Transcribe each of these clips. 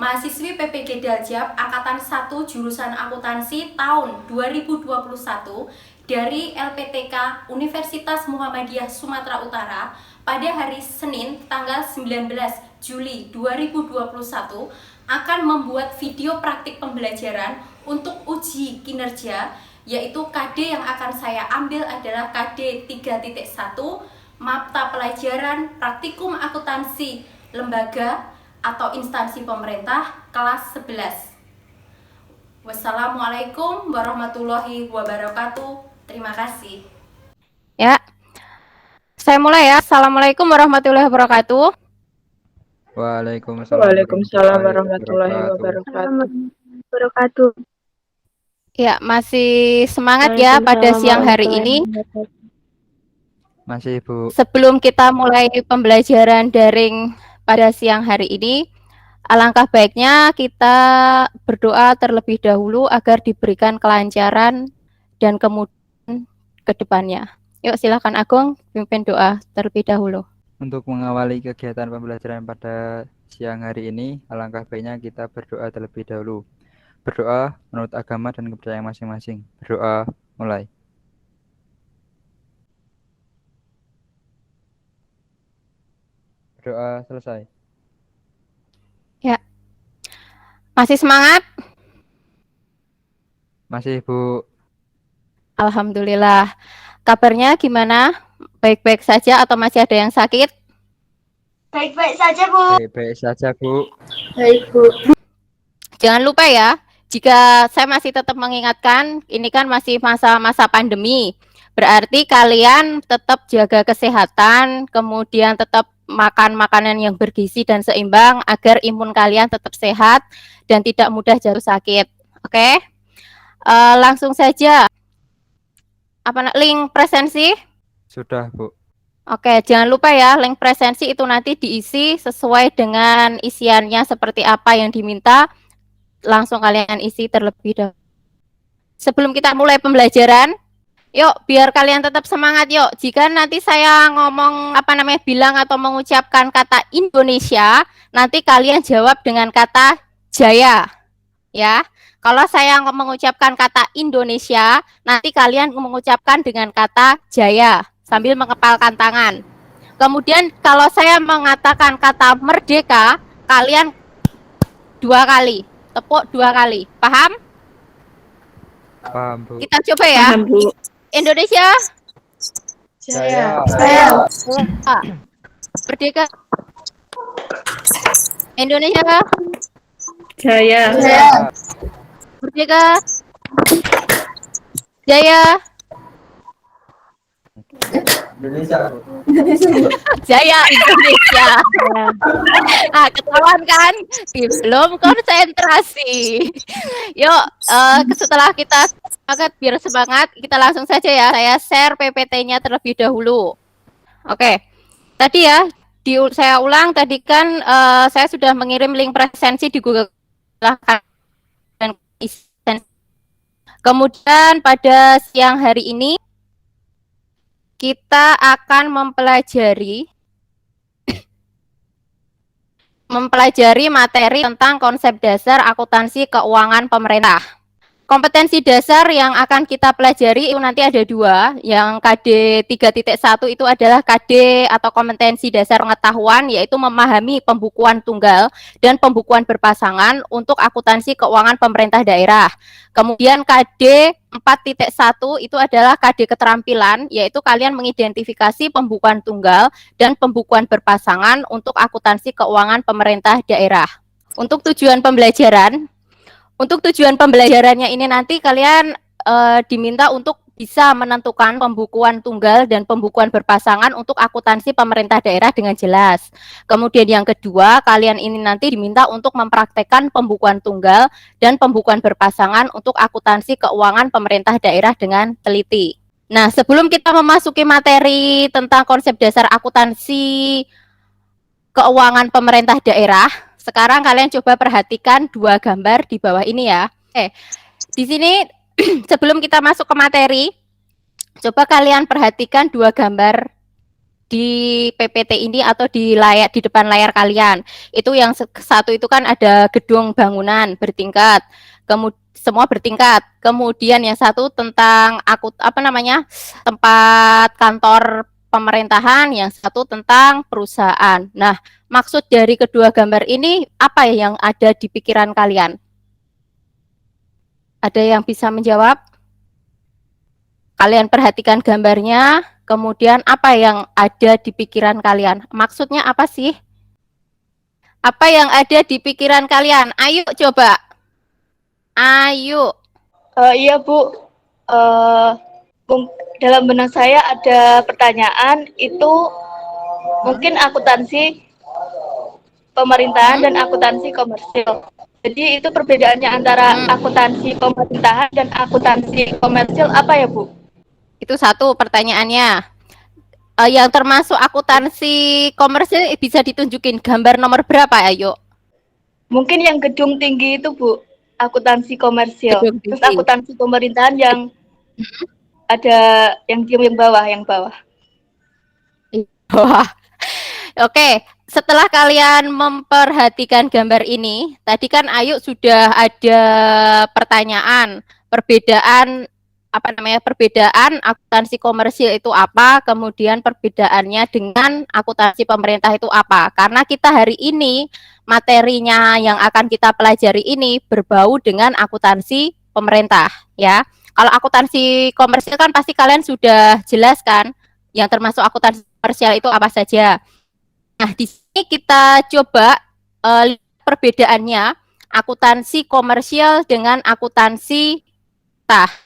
mahasiswi PPG Daljab Angkatan 1 jurusan Akuntansi tahun 2021 dari LPTK Universitas Muhammadiyah Sumatera Utara pada hari Senin tanggal 19 Juli 2021 akan membuat video praktik pembelajaran untuk uji kinerja, yaitu KD yang akan saya ambil adalah KD 3.1 mata pelajaran praktikum akuntansi lembaga atau instansi pemerintah kelas 11. Wassalamualaikum warahmatullahi wabarakatuh. Terima kasih. Ya, saya mulai ya. Assalamualaikum warahmatullahi wabarakatuh. Waalaikumsalam warahmatullahi wabarakatuh. Ya, masih semangat ya pada siang hari ini. Masih, Bu. Sebelum kita mulai pembelajaran daring pada siang hari ini, alangkah baiknya kita berdoa terlebih dahulu agar diberikan kelancaran dan kemudian ke depannya. Yuk silakan Agung pimpin doa terlebih dahulu. Untuk mengawali kegiatan pembelajaran pada siang hari ini, alangkah baiknya kita berdoa terlebih dahulu. Berdoa menurut agama dan kepercayaan masing-masing. Berdoa mulai. Berdoa selesai. Ya. Masih semangat? Masih, Bu. Alhamdulillah. Kabarnya gimana? Baik-baik saja atau masih ada yang sakit? Baik-baik saja, Bu. Baik-baik saja, Bu. Baik, Bu. Jangan lupa ya, jika saya masih tetap mengingatkan, ini kan masih masa-masa pandemi. Berarti kalian tetap jaga kesehatan, kemudian tetap makan makanan yang bergizi dan seimbang agar imun kalian tetap sehat dan tidak mudah jatuh sakit. Oke? Langsung saja. Link presensi? Sudah, Bu. Oke, jangan lupa ya, link presensi itu nanti diisi sesuai dengan isiannya seperti apa yang diminta. Langsung kalian isi terlebih dahulu. Sebelum kita mulai pembelajaran, yuk biar kalian tetap semangat yuk. Jika nanti saya ngomong bilang atau mengucapkan kata Indonesia, nanti kalian jawab dengan kata Jaya. Ya. Kalau saya mengucapkan kata Indonesia, nanti kalian mengucapkan dengan kata Jaya sambil mengepalkan tangan. Kemudian kalau saya mengatakan kata merdeka, kalian 2 kali, tepuk 2 kali. Paham? Paham, Bu. Kita coba ya. Paham, Bu. Indonesia. Jaya. Merdeka. Indonesia. Jaya. Merdeka. Jaya. Indonesia, Bu. Jaya Indonesia. Nah, ketahuan kan? Belum konsentrasi. Yuk, setelah kita semangat, biar semangat, kita langsung saja ya. Saya share PPT-nya terlebih dahulu. Oke, tadi ya, saya ulang tadi kan saya sudah mengirim link presensi di Google. Kemudian pada siang hari ini kita akan mempelajari materi tentang konsep dasar akuntansi keuangan pemerintah. Kompetensi dasar yang akan kita pelajari itu nanti ada 2. Yang KD 3.1 itu adalah KD atau kompetensi dasar pengetahuan, yaitu memahami pembukuan tunggal dan pembukuan berpasangan untuk akuntansi keuangan pemerintah daerah. Kemudian KD 4.1 itu adalah KD keterampilan, yaitu kalian mengidentifikasi pembukuan tunggal dan pembukuan berpasangan untuk akuntansi keuangan pemerintah daerah. Untuk tujuan pembelajarannya ini nanti kalian diminta untuk bisa menentukan pembukuan tunggal dan pembukuan berpasangan untuk akuntansi pemerintah daerah dengan jelas. Kemudian yang kedua, kalian ini nanti diminta untuk mempraktekkan pembukuan tunggal dan pembukuan berpasangan untuk akuntansi keuangan pemerintah daerah dengan teliti. Nah, sebelum kita memasuki materi tentang konsep dasar akuntansi keuangan pemerintah daerah, sekarang kalian coba perhatikan 2 gambar di bawah ini ya. Di sini sebelum kita masuk ke materi, coba kalian perhatikan 2 gambar di PPT ini atau di depan layar kalian. Itu yang satu itu kan ada gedung bangunan bertingkat. Kemudian semua bertingkat. Kemudian yang satu tentang tempat kantor pemerintahan, yang satu tentang perusahaan. Nah, maksud dari kedua gambar ini apa yang ada di pikiran kalian? Ada yang bisa menjawab? Kalian perhatikan gambarnya, kemudian apa yang ada di pikiran kalian? Maksudnya apa sih? Apa yang ada di pikiran kalian? Ayo coba. Ayo. Iya Bu, dalam benak saya ada pertanyaan itu mungkin akuntansi pemerintahan dan akuntansi komersil. Jadi itu perbedaannya antara akuntansi pemerintahan dan akuntansi komersil apa ya Bu? Itu satu pertanyaannya. Yang termasuk akuntansi komersil bisa ditunjukin gambar nomor berapa, ayo? Mungkin yang gedung tinggi itu Bu, akuntansi komersil. Terus akuntansi pemerintahan yang ada yang bawah. Wah. Oke, setelah kalian memperhatikan gambar ini, tadi kan Ayu sudah ada pertanyaan, perbedaan akuntansi komersil itu apa, kemudian perbedaannya dengan akuntansi pemerintah itu apa. Karena kita hari ini materinya yang akan kita pelajari ini berbau dengan akuntansi pemerintah, ya. Kalau akuntansi komersil kan pasti kalian sudah jelas kan, yang termasuk akuntansi komersial itu apa saja. Nah, di sini kita coba perbedaannya akuntansi komersial dengan akuntansi pemerintah.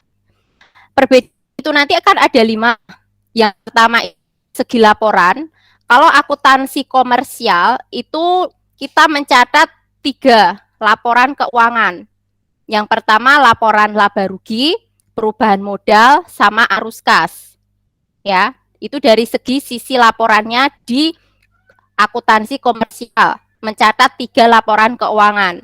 Perbedaan itu nanti akan ada 5. Yang pertama segi laporan. Kalau akuntansi komersial itu kita mencatat 3 laporan keuangan. Yang pertama laporan laba rugi, perubahan modal, sama arus kas. Ya, itu dari sisi laporannya di akuntansi komersial, mencatat 3 laporan keuangan.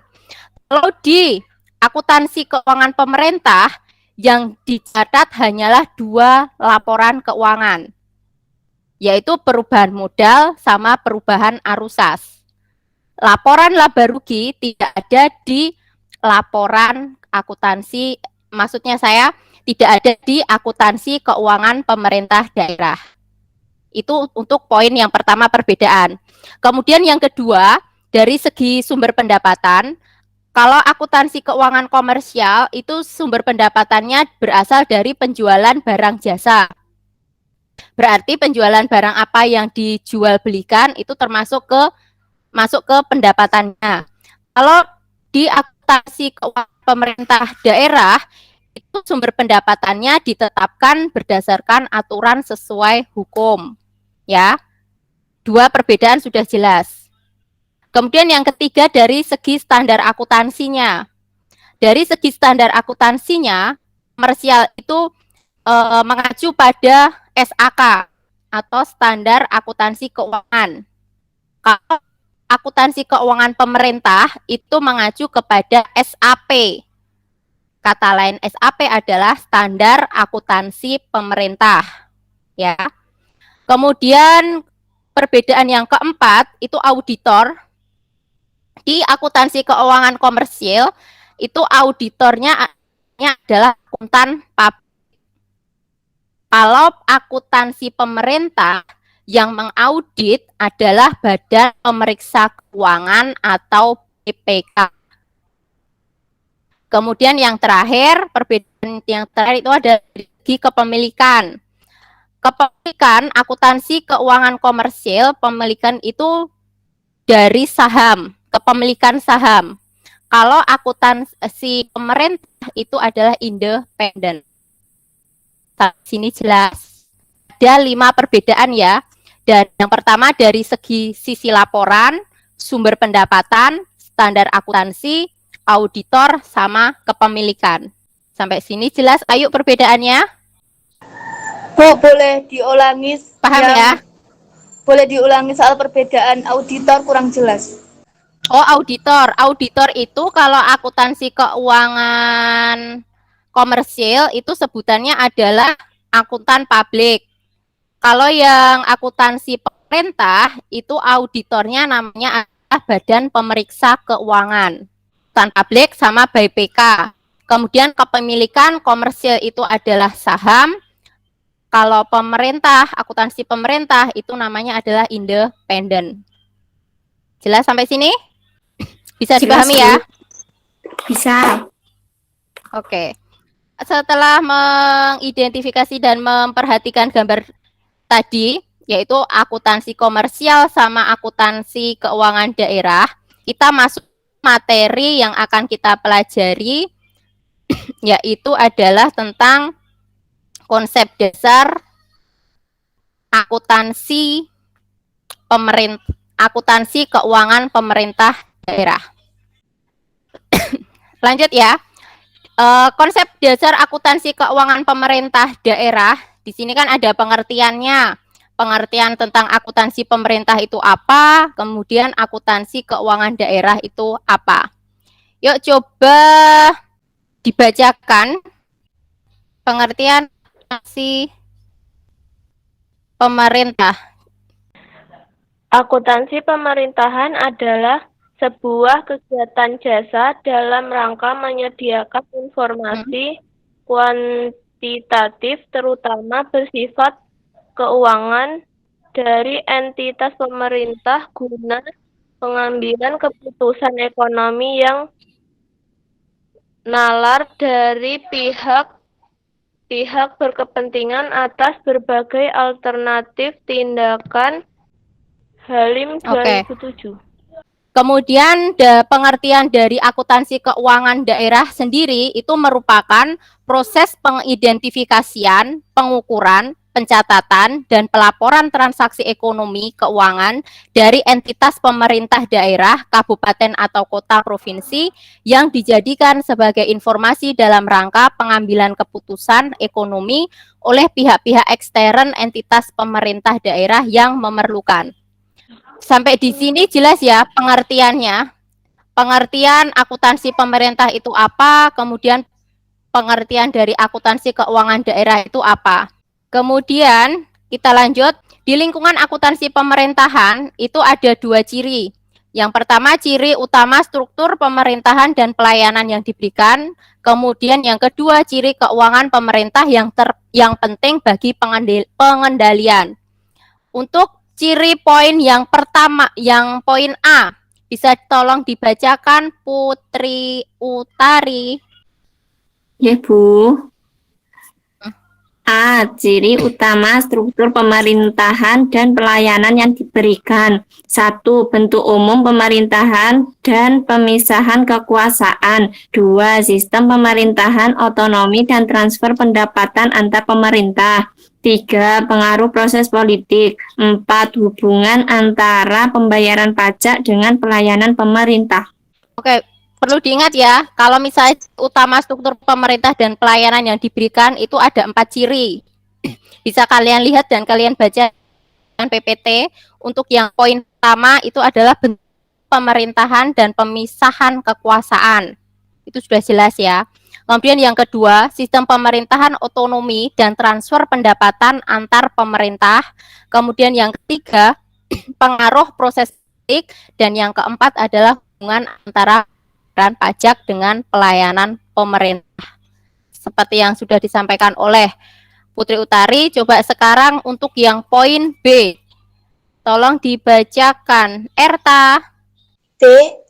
Kalau di akuntansi keuangan pemerintah, yang dicatat hanyalah 2 laporan keuangan, yaitu perubahan modal sama perubahan arus kas. Laporan laba rugi tidak ada di laporan akuntansi, maksudnya saya tidak ada di akuntansi keuangan pemerintah daerah. Itu untuk poin yang pertama perbedaan. Kemudian yang kedua, dari segi sumber pendapatan, kalau akuntansi keuangan komersial itu sumber pendapatannya berasal dari penjualan barang jasa. Berarti penjualan barang apa yang dijual belikan itu masuk ke pendapatannya. Kalau di akuntansi keuangan pemerintah daerah itu sumber pendapatannya ditetapkan berdasarkan aturan sesuai hukum. Ya. 2 perbedaan sudah jelas. Kemudian yang ketiga dari segi standar akuntansinya. Dari segi standar akuntansinya, komersial itu mengacu pada SAK atau standar akuntansi keuangan. Kalau akuntansi keuangan pemerintah itu mengacu kepada SAP. Kata lain SAP adalah standar akuntansi pemerintah. Ya. Kemudian perbedaan yang keempat itu auditor. Di akuntansi keuangan komersil itu auditornya adalah akuntan publik. Kalau akuntansi pemerintah yang mengaudit adalah Badan Pemeriksa Keuangan atau BPK. Kemudian yang terakhir, perbedaan yang terakhir itu ada dari kepemilikan. Kepemilikan akuntansi keuangan komersil, pemilikan itu dari saham, kepemilikan saham. Kalau akuntansi pemerintah itu adalah independen. Sini jelas. Ada 5 perbedaan ya. Dan yang pertama dari sisi laporan, sumber pendapatan, standar akuntansi, auditor, sama kepemilikan. Sampai sini jelas. Ayo perbedaannya. Bu, boleh diulangi? Paham ya? Boleh diulangi soal perbedaan auditor, kurang jelas. Oh, auditor. Auditor itu kalau akuntansi keuangan komersil itu sebutannya adalah akuntan publik. Kalau yang akuntansi pemerintah itu auditornya namanya adalah Badan Pemeriksa Keuangan. Publik sama BPK. Kemudian kepemilikan komersil itu adalah saham. Kalau pemerintah, akuntansi pemerintah itu namanya adalah independen. Jelas sampai sini? Bisa dipahami ya? Bisa. Oke. Setelah mengidentifikasi dan memperhatikan gambar tadi, yaitu akuntansi komersial sama akuntansi keuangan daerah, kita masuk materi yang akan kita pelajari, yaitu adalah tentang konsep dasar akuntansi keuangan pemerintah daerah. Lanjut ya. Konsep dasar akuntansi keuangan pemerintah daerah, di sini kan ada pengertiannya. Pengertian tentang akuntansi pemerintah itu apa, kemudian akuntansi keuangan daerah itu apa. Yuk coba dibacakan pengertian akuntansi pemerintah. Akuntansi pemerintahan adalah sebuah kegiatan jasa dalam rangka menyediakan informasi kuantitatif terutama bersifat keuangan dari entitas pemerintah guna pengambilan keputusan ekonomi yang nalar dari pihak berkepentingan atas berbagai alternatif tindakan. Halim 2007. Kemudian pengertian dari akuntansi keuangan daerah sendiri itu merupakan proses pengidentifikasian, pengukuran, pencatatan, dan pelaporan transaksi ekonomi keuangan dari entitas pemerintah daerah, kabupaten atau kota provinsi yang dijadikan sebagai informasi dalam rangka pengambilan keputusan ekonomi oleh pihak-pihak ekstern entitas pemerintah daerah yang memerlukan. Sampai di sini jelas ya pengertiannya. Pengertian akuntansi pemerintah itu apa, kemudian pengertian dari akuntansi keuangan daerah itu apa. Kemudian kita lanjut, di lingkungan akuntansi pemerintahan itu ada dua ciri. Yang pertama ciri utama struktur pemerintahan dan pelayanan yang diberikan. Kemudian yang kedua ciri keuangan pemerintah yang penting bagi pengendalian. Untuk ciri poin yang pertama, yang poin A, bisa tolong dibacakan Putri Utari. Ya, Bu. A. Ciri utama struktur pemerintahan dan pelayanan yang diberikan. 1. Bentuk umum pemerintahan dan pemisahan kekuasaan. 2. Sistem pemerintahan, otonomi, dan transfer pendapatan antar pemerintah. 3. Pengaruh proses politik. 4. Hubungan antara pembayaran pajak dengan pelayanan pemerintah. Oke, perlu diingat ya, kalau misalnya utama struktur pemerintah dan pelayanan yang diberikan itu ada 4 ciri. Bisa kalian lihat dan kalian baca PPT. Untuk yang poin pertama itu adalah bentuk pemerintahan dan pemisahan kekuasaan. Itu sudah jelas ya. Kemudian yang kedua, sistem pemerintahan, otonomi, dan transfer pendapatan antar pemerintah. Kemudian yang ketiga, pengaruh proses politik. Dan yang keempat adalah hubungan antara pajak dengan pelayanan pemerintah. Seperti yang sudah disampaikan oleh Putri Utari, coba sekarang untuk yang poin B. Tolong dibacakan. Erta. B.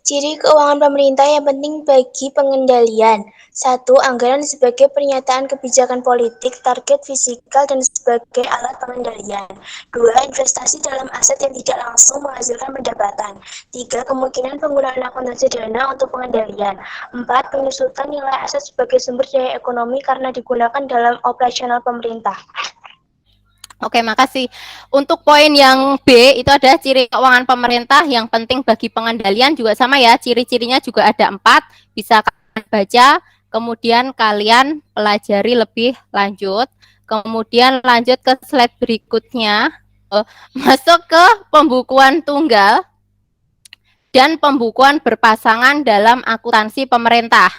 Ciri keuangan pemerintah yang penting bagi pengendalian. 1. Anggaran sebagai pernyataan kebijakan politik, target fiskal, dan sebagai alat pengendalian. 2. Investasi dalam aset yang tidak langsung menghasilkan pendapatan. 3. Kemungkinan penggunaan akuntansi dana untuk pengendalian. 4. Penyusutan nilai aset sebagai sumber daya ekonomi karena digunakan dalam operasional pemerintah. Oke, makasih. Untuk poin yang B, itu ada ciri keuangan pemerintah yang penting bagi pengendalian juga sama ya. Ciri-cirinya juga ada 4. Bisa kalian baca, kemudian kalian pelajari lebih lanjut. Kemudian lanjut ke slide berikutnya. Masuk ke pembukuan tunggal dan pembukuan berpasangan dalam akuntansi pemerintah.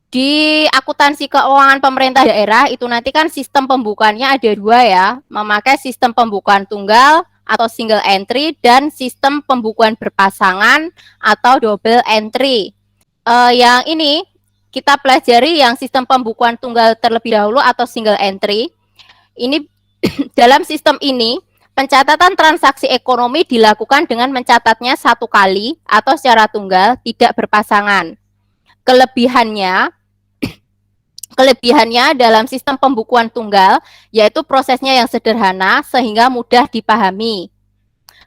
Di akuntansi keuangan pemerintah daerah itu nanti kan sistem pembukuannya ada 2 ya, memakai sistem pembukuan tunggal atau single entry dan sistem pembukuan berpasangan atau double entry. Yang ini kita pelajari yang sistem pembukuan tunggal terlebih dahulu atau single entry. Ini dalam sistem ini pencatatan transaksi ekonomi dilakukan dengan mencatatnya 1 kali atau secara tunggal, tidak berpasangan. Kelebihannya dalam sistem pembukuan tunggal yaitu prosesnya yang sederhana sehingga mudah dipahami.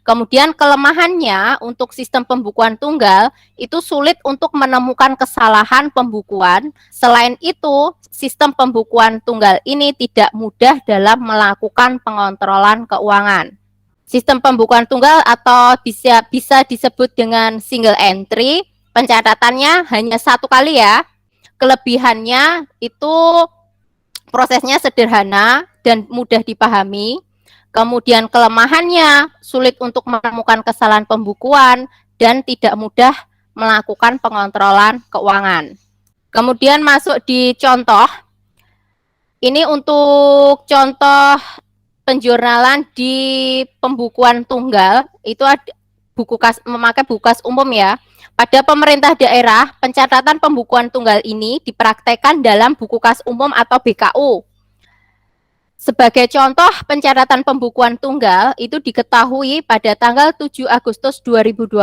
Kemudian kelemahannya untuk sistem pembukuan tunggal itu sulit untuk menemukan kesalahan pembukuan. Selain itu, sistem pembukuan tunggal ini tidak mudah dalam melakukan pengontrolan keuangan. Sistem pembukuan tunggal atau bisa disebut dengan single entry, pencatatannya hanya 1 kali ya. Kelebihannya itu prosesnya sederhana dan mudah dipahami. Kemudian kelemahannya sulit untuk menemukan kesalahan pembukuan dan tidak mudah melakukan pengontrolan keuangan. Kemudian masuk di contoh. Ini untuk contoh penjurnalan di pembukuan tunggal, itu ada memakai buku kas umum ya. Pada pemerintah daerah, pencatatan pembukuan tunggal ini dipraktekkan dalam buku kas umum atau BKU. Sebagai contoh pencatatan pembukuan tunggal itu diketahui pada tanggal 7 Agustus 2020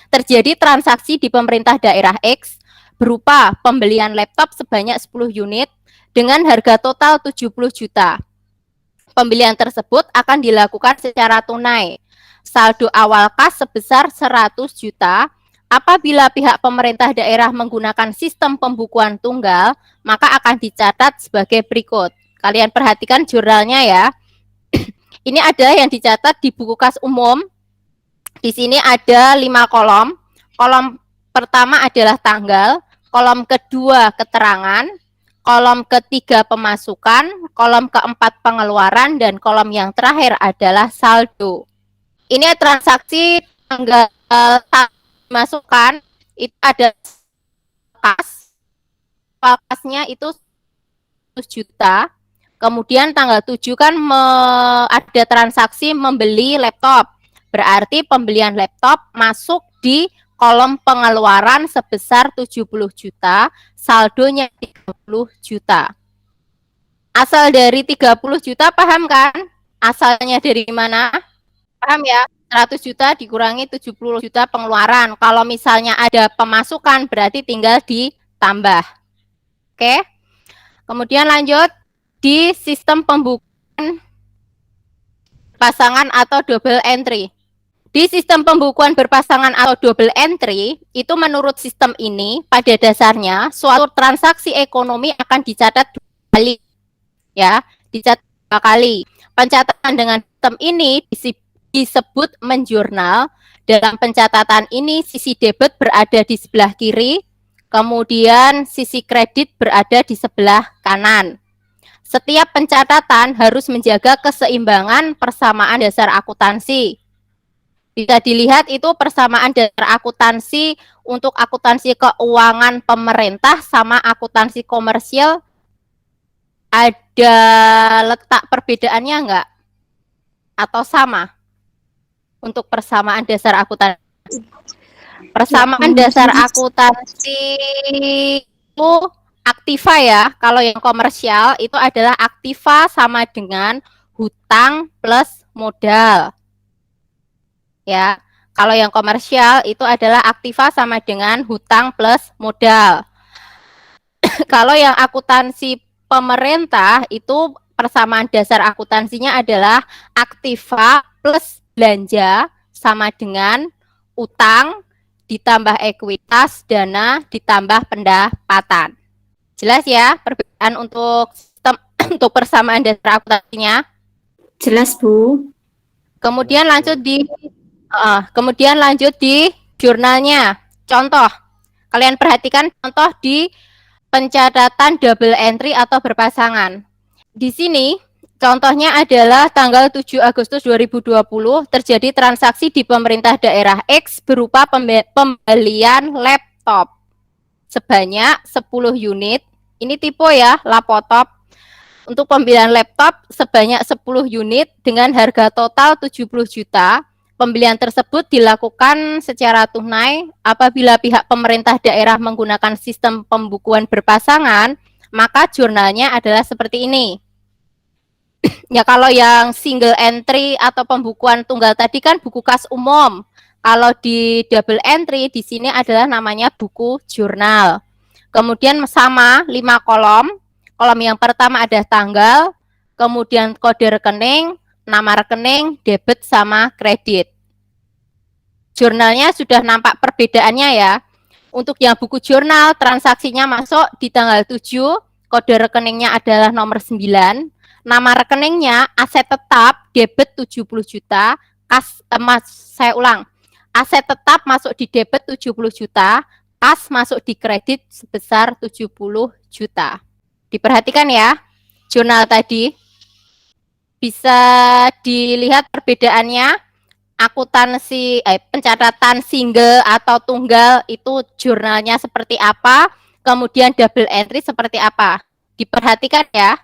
terjadi transaksi di pemerintah daerah X berupa pembelian laptop sebanyak 10 unit dengan harga total 70 juta. Pembelian tersebut akan dilakukan secara tunai. Saldo awal kas sebesar 100 juta. Apabila pihak pemerintah daerah menggunakan sistem pembukuan tunggal, maka akan dicatat sebagai berikut. Kalian perhatikan jurnalnya ya. Ini ada yang dicatat di buku kas umum. Di sini ada 5 kolom. Kolom pertama adalah tanggal, kolom kedua keterangan, kolom ketiga pemasukan, kolom keempat pengeluaran, dan kolom yang terakhir adalah saldo. Ini transaksi tanggal masukan itu ada kasnya itu 100 juta. Kemudian tanggal 7 kan ada transaksi membeli laptop. Berarti pembelian laptop masuk di kolom pengeluaran sebesar 70 juta, saldonya 30 juta. Asal dari 30 juta paham kan? Asalnya dari mana? Paham ya? 100 juta dikurangi 70 juta pengeluaran. Kalau misalnya ada pemasukan berarti tinggal ditambah. Oke. Kemudian lanjut di sistem pembukuan pasangan atau double entry. Di sistem pembukuan berpasangan atau double entry, itu menurut sistem ini pada dasarnya suatu transaksi ekonomi akan dicatat 2 kali. Ya, dicatat 2 kali. Pencatatan dengan sistem ini disebut menjurnal. Dalam pencatatan ini sisi debit berada di sebelah kiri, kemudian sisi kredit berada di sebelah kanan. Setiap pencatatan harus menjaga keseimbangan persamaan dasar akuntansi. Bisa dilihat itu persamaan dasar akuntansi untuk akuntansi keuangan pemerintah sama akuntansi komersial. Ada letak perbedaannya enggak? Atau sama? Untuk persamaan dasar akuntansi. Persamaan dasar akuntansi itu aktiva ya. Kalau yang komersial itu adalah aktiva sama dengan hutang plus modal. Ya. Kalau yang komersial itu adalah aktiva sama dengan hutang plus modal. Kalau yang akuntansi pemerintah itu persamaan dasar akuntansinya adalah aktiva plus belanja sama dengan utang ditambah ekuitas, dana ditambah pendapatan. Jelas ya perbedaan untuk sistem untuk persamaan dasar akuntansinya? Jelas, Bu. Kemudian lanjut di jurnalnya. Contoh. Kalian perhatikan contoh di pencatatan double entry atau berpasangan. Di sini contohnya adalah tanggal 7 Agustus 2020 terjadi transaksi di pemerintah daerah X berupa pembelian laptop sebanyak 10 unit. Ini tipe ya, laptop. Untuk pembelian laptop sebanyak 10 unit dengan harga total 70 juta. Pembelian tersebut dilakukan secara tunai apabila pihak pemerintah daerah menggunakan sistem pembukuan berpasangan, maka jurnalnya adalah seperti ini. Ya kalau yang single entry atau pembukuan tunggal tadi kan buku kas umum. Kalau di double entry di sini adalah namanya buku jurnal. Kemudian sama 5 kolom. Kolom yang pertama ada tanggal, kemudian kode rekening, nama rekening, debit sama kredit. Jurnalnya sudah nampak perbedaannya ya. Untuk yang buku jurnal, transaksinya masuk di tanggal 7, kode rekeningnya adalah nomor 9, nama rekeningnya aset tetap, debit 70 juta, saya ulang, aset tetap masuk di debit 70 juta, kas masuk di kredit sebesar 70 juta. Diperhatikan ya, jurnal tadi. Bisa dilihat perbedaannya, akuntansi, pencatatan single atau tunggal itu jurnalnya seperti apa, kemudian double entry seperti apa. Diperhatikan ya,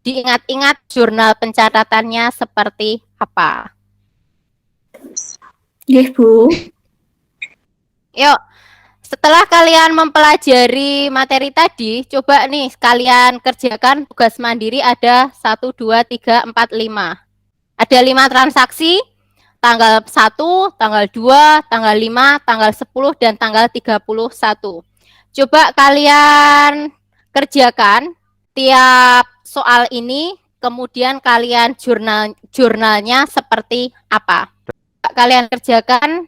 diingat-ingat jurnal pencatatannya seperti apa. Nggih, Bu. Yuk, setelah kalian mempelajari materi tadi, coba nih kalian kerjakan tugas mandiri ada 1, 2, 3, 4, 5. Ada 5 transaksi, tanggal 1, tanggal 2, tanggal 5, tanggal 10, dan tanggal 31. Coba kalian kerjakan tiap soal ini, kemudian kalian jurnalnya seperti apa. Kalian kerjakan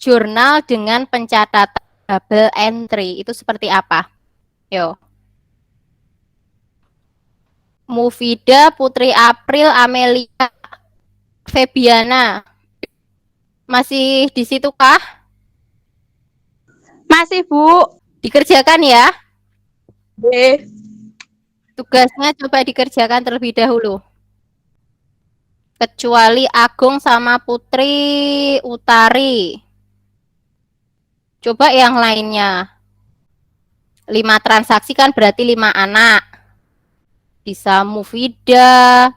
jurnal dengan pencatatan double entry itu seperti apa? Yo. Mufida, Putri April, Amelia, Febiana. Masih di situ kah? Masih, Bu. Dikerjakan ya. Tugasnya coba dikerjakan terlebih dahulu. Kecuali Agung sama Putri Utari. Coba yang lainnya. 5 transaksi kan berarti 5 anak. Bisa Mufida,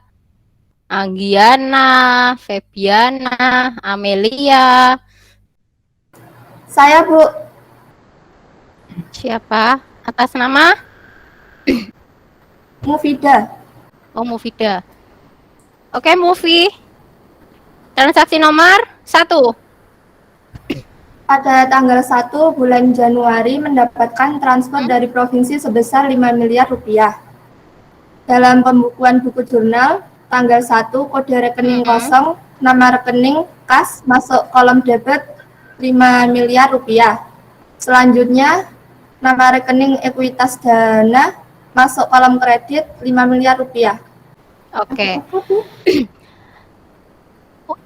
Anggiana, Febiana, Amelia. Saya, Bu. Siapa? Atas nama? Mufida. Oh, Mufida. Oke, Mufi. Transaksi nomor 1. Pada tanggal 1 bulan Januari mendapatkan transfer dari provinsi sebesar 5 miliar rupiah. Dalam pembukuan buku jurnal, tanggal 1 kode rekening kosong, nama rekening kas masuk kolom debit 5 miliar rupiah. Selanjutnya, nama rekening ekuitas dana masuk kolom kredit 5 miliar rupiah. Oke.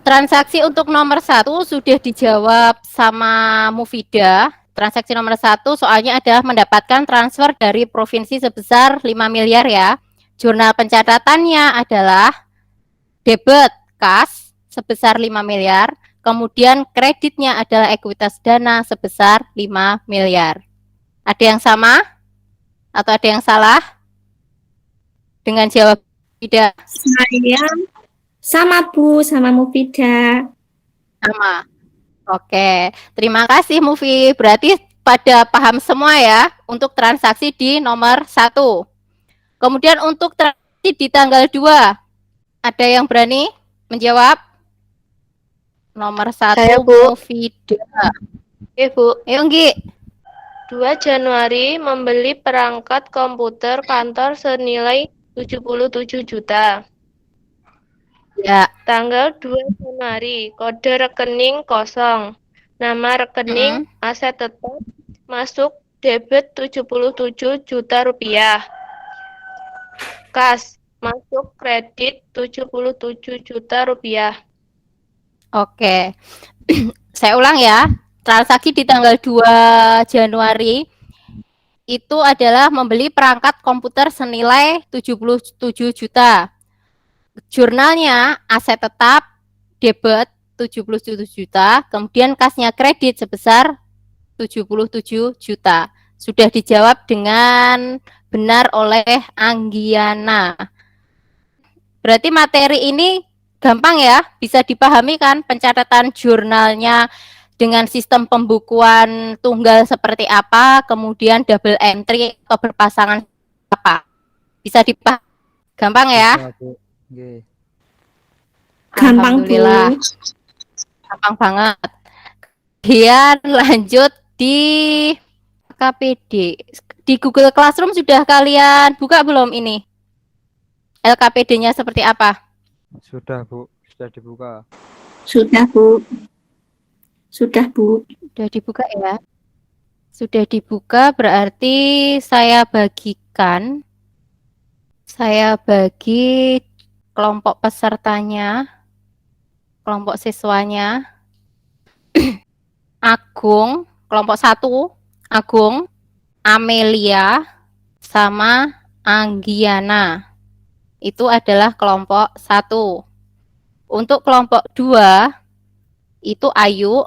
Transaksi untuk nomor 1 sudah dijawab sama Mufida. Transaksi nomor 1 soalnya adalah mendapatkan transfer dari provinsi sebesar 5 miliar ya. Jurnal pencatatannya adalah debit kas sebesar 5 miliar. Kemudian kreditnya adalah ekuitas dana sebesar 5 miliar. Ada yang sama? Atau ada yang salah? Dengan jawab tidak? Saya sama, Bu, sama Mufida. Sama. Oke, terima kasih Mufi. Berarti pada paham semua ya untuk transaksi di nomor 1. Kemudian untuk transaksi di tanggal 2. Ada yang berani menjawab? Nomor 1 Saya, Bu. Mufida. Bu. Ayo, Nggi. 2 Januari membeli perangkat komputer kantor senilai 77 juta. Ya. Tanggal 2 Januari, kode rekening kosong. Nama rekening aset tetap masuk debit 77 juta rupiah. Kas masuk kredit 77 juta rupiah. Oke. Saya ulang ya. Transaksi di tanggal 2 Januari itu adalah membeli perangkat komputer senilai 77 juta. Jurnalnya aset tetap debit 77 juta, kemudian kasnya kredit sebesar 77 juta. Sudah dijawab dengan benar oleh Anggiana. Berarti materi ini gampang ya, bisa dipahami kan pencatatan jurnalnya dengan sistem pembukuan tunggal seperti apa, kemudian double entry atau berpasangan apa. Bisa dipahami. Gampang ya? Bisa, Bu. Nggih. Gampang, Bu. Alhamdulillah. Gampang banget. Kemudian lanjut di LKPD. Di Google Classroom sudah kalian buka belum ini? LKPD-nya seperti apa? Sudah, Bu. Sudah dibuka. Sudah, Bu. Sudah, Bu. Sudah dibuka ya? Sudah dibuka berarti saya bagikan. Saya bagi kelompok pesertanya, kelompok siswanya. Agung, kelompok 1, Agung, Amelia, sama Anggiana. Itu adalah kelompok 1. Untuk kelompok 2, itu Ayu,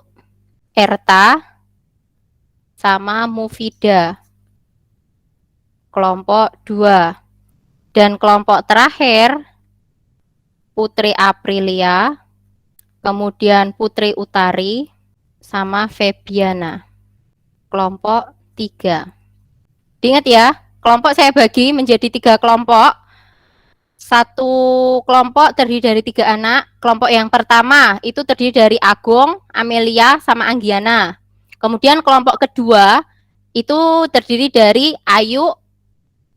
Erta, sama Mufida. Kelompok 2. Dan kelompok terakhir, Putri Aprilia, kemudian Putri Utari, sama Febiana. Kelompok 3. Diingat ya, kelompok saya bagi menjadi 3 kelompok. Satu kelompok terdiri dari 3 anak. Kelompok yang pertama itu terdiri dari Agung, Amelia, sama Anggiana. Kemudian kelompok kedua itu terdiri dari Ayu,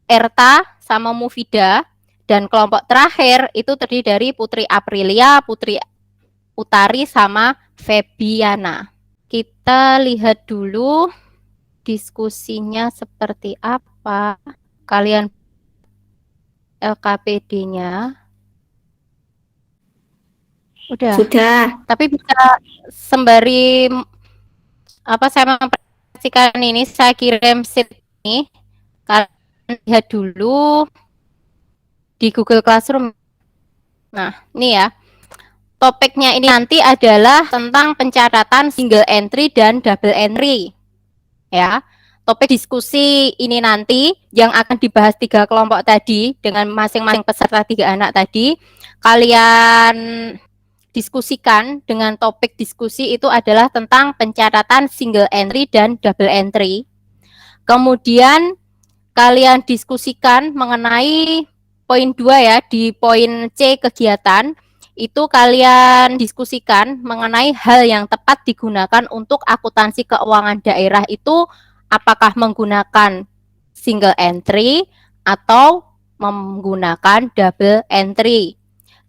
Erta, sama Mufida. Dan kelompok terakhir itu terdiri dari Putri Aprilia, Putri Utari, sama Febiana. Kita lihat dulu diskusinya seperti apa. Kalian LKPD-nya. Udah. Sudah. Tapi bisa sembari saya mempresentasikan ini, saya kirim sheet ini. Kalian lihat dulu di Google Classroom. Nah, ini ya. Topiknya ini nanti adalah tentang pencatatan single entry dan double entry. Ya. Topik diskusi ini nanti yang akan dibahas 3 kelompok tadi dengan masing-masing peserta 3 anak tadi. Kalian diskusikan dengan topik diskusi itu adalah tentang pencatatan single entry dan double entry. Kemudian kalian diskusikan mengenai poin 2 ya, di poin C kegiatan, itu kalian diskusikan mengenai hal yang tepat digunakan untuk akuntansi keuangan daerah itu apakah menggunakan single entry atau menggunakan double entry.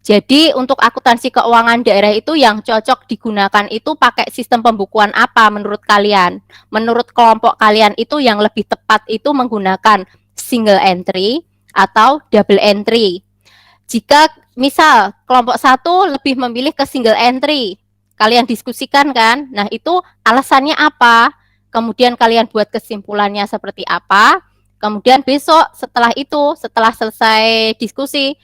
Jadi untuk akuntansi keuangan daerah itu yang cocok digunakan itu pakai sistem pembukuan apa menurut kalian? Menurut kelompok kalian itu yang lebih tepat itu menggunakan single entry atau double entry. Jika misal kelompok 1 lebih memilih ke single entry, kalian diskusikan kan? Nah itu alasannya apa? Kemudian kalian buat kesimpulannya seperti apa? Kemudian besok setelah itu, setelah selesai diskusi,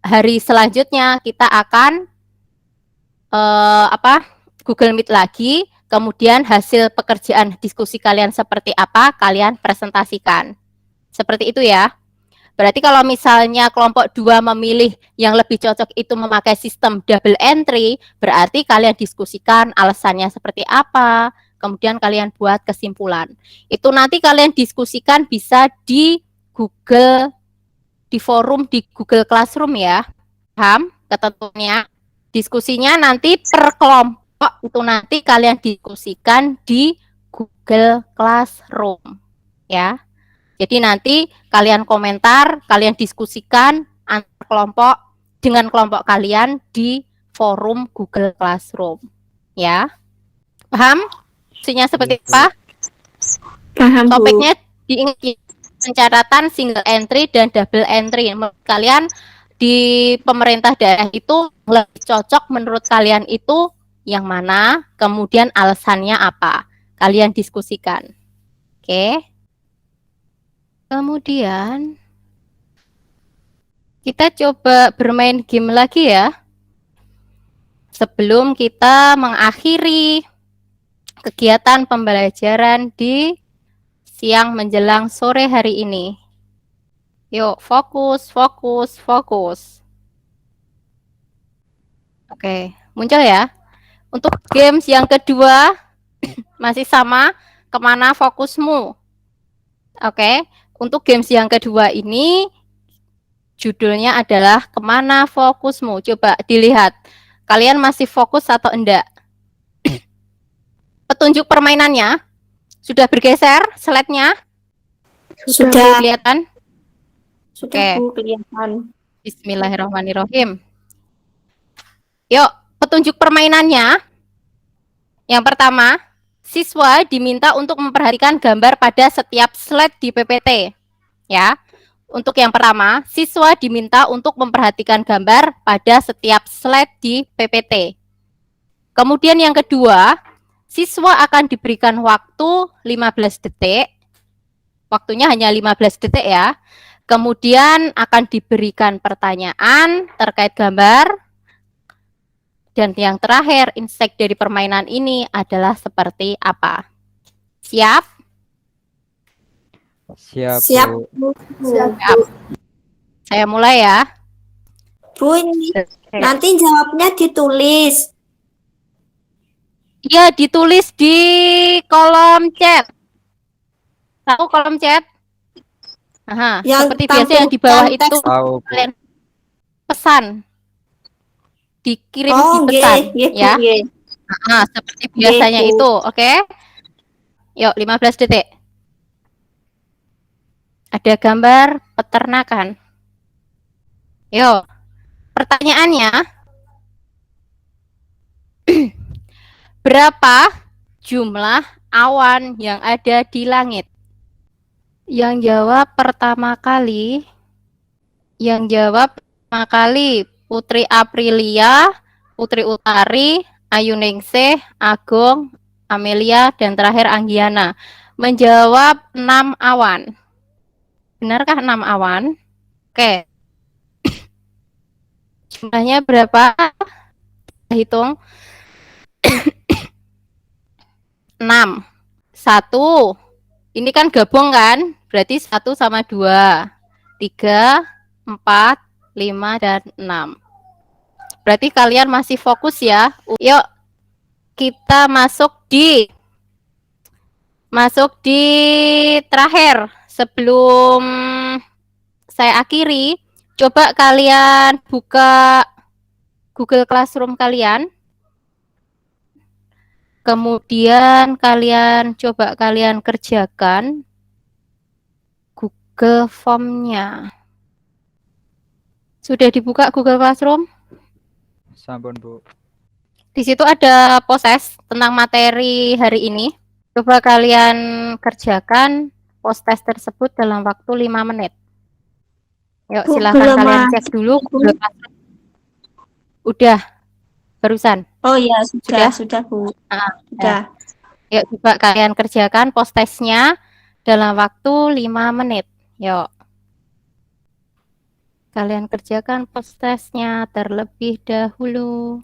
hari selanjutnya kita akan Google Meet lagi, kemudian hasil pekerjaan diskusi kalian seperti apa, kalian presentasikan. Seperti itu ya. Berarti kalau misalnya kelompok 2 memilih yang lebih cocok itu memakai sistem double entry, berarti kalian diskusikan alasannya seperti apa, kemudian kalian buat kesimpulan. Itu nanti kalian diskusikan bisa di Google, di forum di Google Classroom ya. Paham ketentuannya? Diskusinya nanti per kelompok itu nanti kalian diskusikan di Google Classroom ya. Jadi nanti kalian komentar, kalian diskusikan antar kelompok dengan kelompok kalian di forum Google Classroom. Ya. Paham? Isinya seperti apa? Paham, Bu. Topiknya diingat pencatatan single entry dan double entry. Menurut kalian di pemerintah daerah itu lebih cocok menurut kalian itu yang mana? Kemudian alasannya apa? Kalian diskusikan. Oke. Kemudian kita coba bermain game lagi ya. Sebelum kita mengakhiri kegiatan pembelajaran di siang menjelang sore hari ini. Yuk, fokus, fokus, fokus. Oke, muncul ya. Untuk games yang kedua, masih sama, kemana fokusmu? Oke, untuk games yang kedua ini, judulnya adalah kemana fokusmu? Coba dilihat, kalian masih fokus atau enggak? Petunjuk permainannya, sudah bergeser slide-nya? Sudah. Kelihatan? Sudah, Oke. Bu, kelihatan. Bismillahirrahmanirrahim. Yuk, petunjuk permainannya. Yang pertama, siswa diminta untuk memperhatikan gambar pada setiap slide di PPT. Ya. Untuk yang pertama, siswa diminta untuk memperhatikan gambar pada setiap slide di PPT. Kemudian yang kedua, siswa akan diberikan waktu 15 detik. Waktunya hanya 15 detik ya. Kemudian akan diberikan pertanyaan terkait gambar. Dan yang terakhir, insight dari permainan ini adalah seperti apa? Siap? Siap, Siap, Bu. Bu. Siap. Saya mulai ya. Bu, ini nanti jawabnya ditulis. Iya, ditulis di kolom chat. Tahu kolom chat? Aha, Yang seperti biasa yang di bawah tampilkan itu teks. Tahu, Bu. kalian pesan. Dikirim di Oh, pesan, nggih, ya. nggih. Nah, seperti biasanya Bu. itu, oke? Yuk, 15 detik. Ada gambar peternakan. Yuk, pertanyaannya, berapa jumlah awan yang ada di langit? Yang jawab pertama kali Putri Aprilia, Putri Utari, Ayu Ningsih, Agung, Amelia, dan terakhir Anggiana. Menjawab 6 awan. Benarkah 6 awan? Oke. Jumlahnya berapa? Hitung. 6. 1. Ini kan gabung kan? Berarti 1 sama 2. 3, 4, 5, dan 6. Berarti kalian masih fokus ya. Yuk, kita masuk di terakhir. Sebelum saya akhiri, coba kalian buka Google Classroom kalian. Kemudian kalian kerjakan Google Form-nya. Sudah dibuka Google Classroom? Sampun, Bu. Di situ ada post-test tentang materi hari ini. Coba kalian kerjakan post-test tersebut dalam waktu 5 menit. Yuk, Bu, silakan belum kalian masuk, cek dulu Bu. Google Classroom. Udah, barusan. Oh iya, sudah, Bu. Sudah. Yuk, coba kalian kerjakan post-testnya dalam waktu 5 menit. Yuk. Kalian kerjakan post-testnya terlebih dahulu.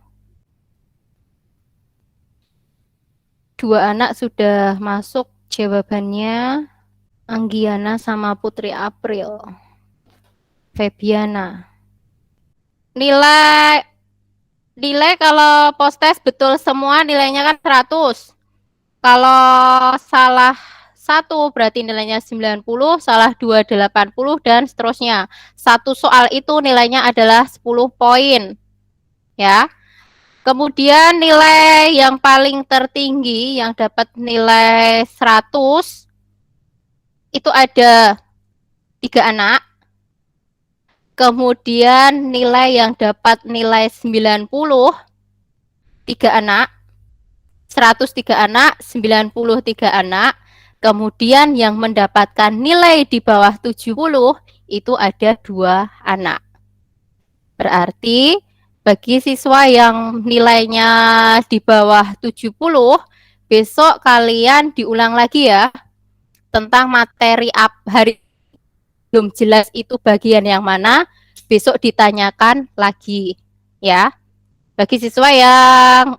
2 anak sudah masuk jawabannya. Anggiana sama Putri April. Febiana. Nilai kalau post-test betul semua nilainya kan 100. Kalau salah 1 berarti nilainya 90, salah 2 80, dan seterusnya. Satu soal itu nilainya adalah 10 poin. Ya. Kemudian nilai yang paling tertinggi yang dapat nilai 100 itu ada 3 anak. Kemudian nilai yang dapat nilai 90 3 anak. 103 anak, 93 anak. Kemudian yang mendapatkan nilai di bawah 70 itu ada 2 anak. Berarti bagi siswa yang nilainya di bawah 70, besok kalian diulang lagi ya tentang materi hari belum jelas itu bagian yang mana, besok ditanyakan lagi ya. Bagi siswa yang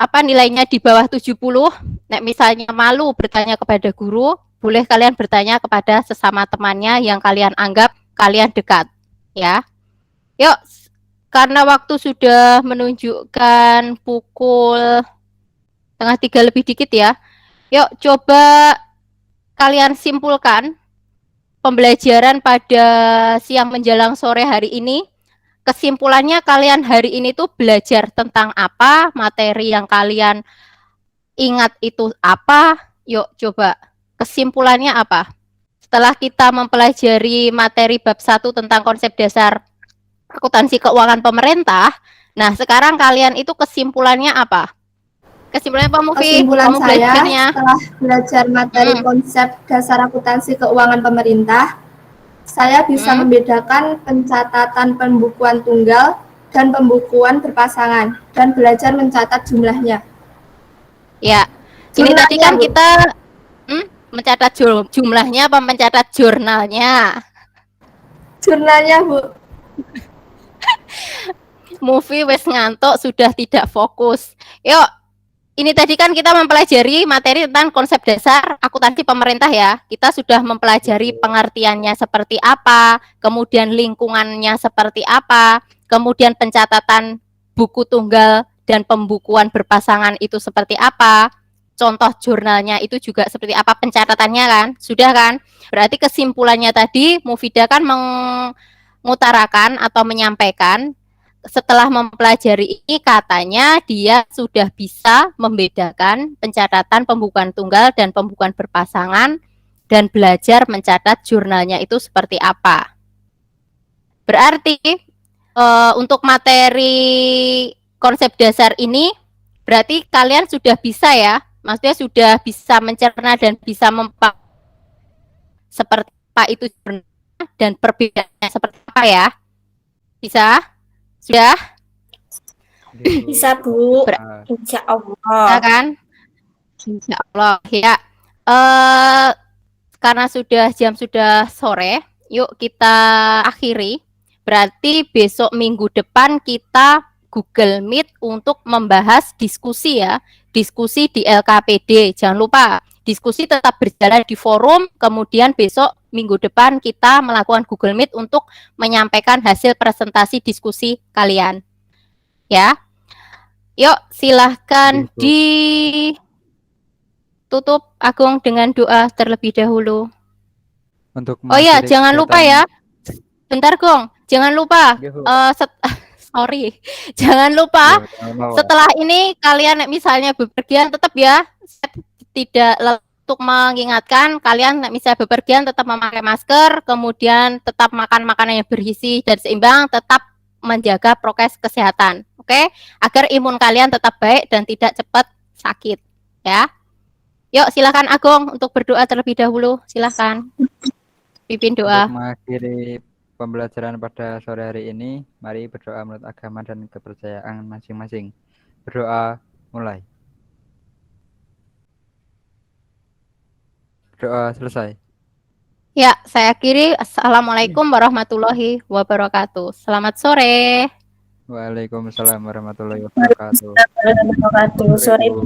nilainya di bawah 70, misalnya malu bertanya kepada guru, boleh kalian bertanya kepada sesama temannya yang kalian anggap kalian dekat, ya. Yuk, karena waktu sudah menunjukkan pukul 2:30 lebih dikit ya. Yuk, coba kalian simpulkan pembelajaran pada siang menjelang sore hari ini. Kesimpulannya kalian hari ini tuh belajar tentang apa, materi yang kalian ingat itu apa. Yuk, coba kesimpulannya apa? Setelah kita mempelajari materi bab 1 tentang konsep dasar akuntansi keuangan pemerintah, nah sekarang kalian itu kesimpulannya apa? Kesimpulannya Pak Mufi? Kesimpulan Kamu saya belajarnya? setelah belajar materi konsep dasar akuntansi keuangan pemerintah, saya bisa membedakan pencatatan pembukuan tunggal dan pembukuan berpasangan dan belajar mencatat jumlahnya. Ya, ini Jumlahnya, tadi kan Bu. kita mencatat jumlahnya apa mencatat jurnalnya? Jurnalnya, Bu. Mufi wes ngantuk, sudah tidak fokus. Yuk, ini tadi kan kita mempelajari materi tentang konsep dasar akuntansi pemerintah ya. Kita sudah mempelajari pengertiannya seperti apa, kemudian lingkungannya seperti apa, kemudian pencatatan buku tunggal dan pembukuan berpasangan itu seperti apa, contoh jurnalnya itu juga seperti apa, pencatatannya kan, sudah kan? Berarti kesimpulannya tadi Mufidah kan mengutarakan atau menyampaikan setelah mempelajari ini katanya dia sudah bisa membedakan pencatatan pembukuan tunggal dan pembukuan berpasangan dan belajar mencatat jurnalnya itu seperti apa. Berarti untuk materi konsep dasar ini berarti kalian sudah bisa ya, maksudnya sudah bisa mencerna dan bisa seperti apa itu jurnal dan perbedaannya seperti apa ya? Bisa? Sudah? Bisa, Bu. Insya Allah. Ya kan? Insya Allah. Ya. Karena jam sudah sore, yuk kita akhiri. Berarti besok minggu depan kita Google Meet untuk membahas diskusi ya. Diskusi di LKPD. Jangan lupa, diskusi tetap berjalan di forum. Kemudian besok minggu depan kita melakukan Google Meet untuk menyampaikan hasil presentasi diskusi kalian. Ya. Yuk, silahkan ditutup Agung dengan doa terlebih dahulu. Untuk oh ya, materi jangan lupa ya. Bentar, Gong. Jangan lupa. Sorry. Jangan lupa. Setelah ini kalian misalnya bepergian tetap ya. Tidak untuk mengingatkan kalian misalnya bepergian tetap memakai masker, kemudian tetap makan makanan yang bergizi dan seimbang, tetap menjaga prokes kesehatan. Oke? Agar imun kalian tetap baik dan tidak cepat sakit, ya. Yuk, silakan Agung untuk berdoa terlebih dahulu. Silakan. Pimpin doa. Untuk mengakhiri pembelajaran pada sore hari ini, mari berdoa menurut agama dan kepercayaan masing-masing. Berdoa mulai. Berdoa selesai. Ya, saya akhiri. Assalamualaikum warahmatullahi wabarakatuh. Selamat sore. Waalaikumsalam warahmatullahi wabarakatuh. Sore, Bu.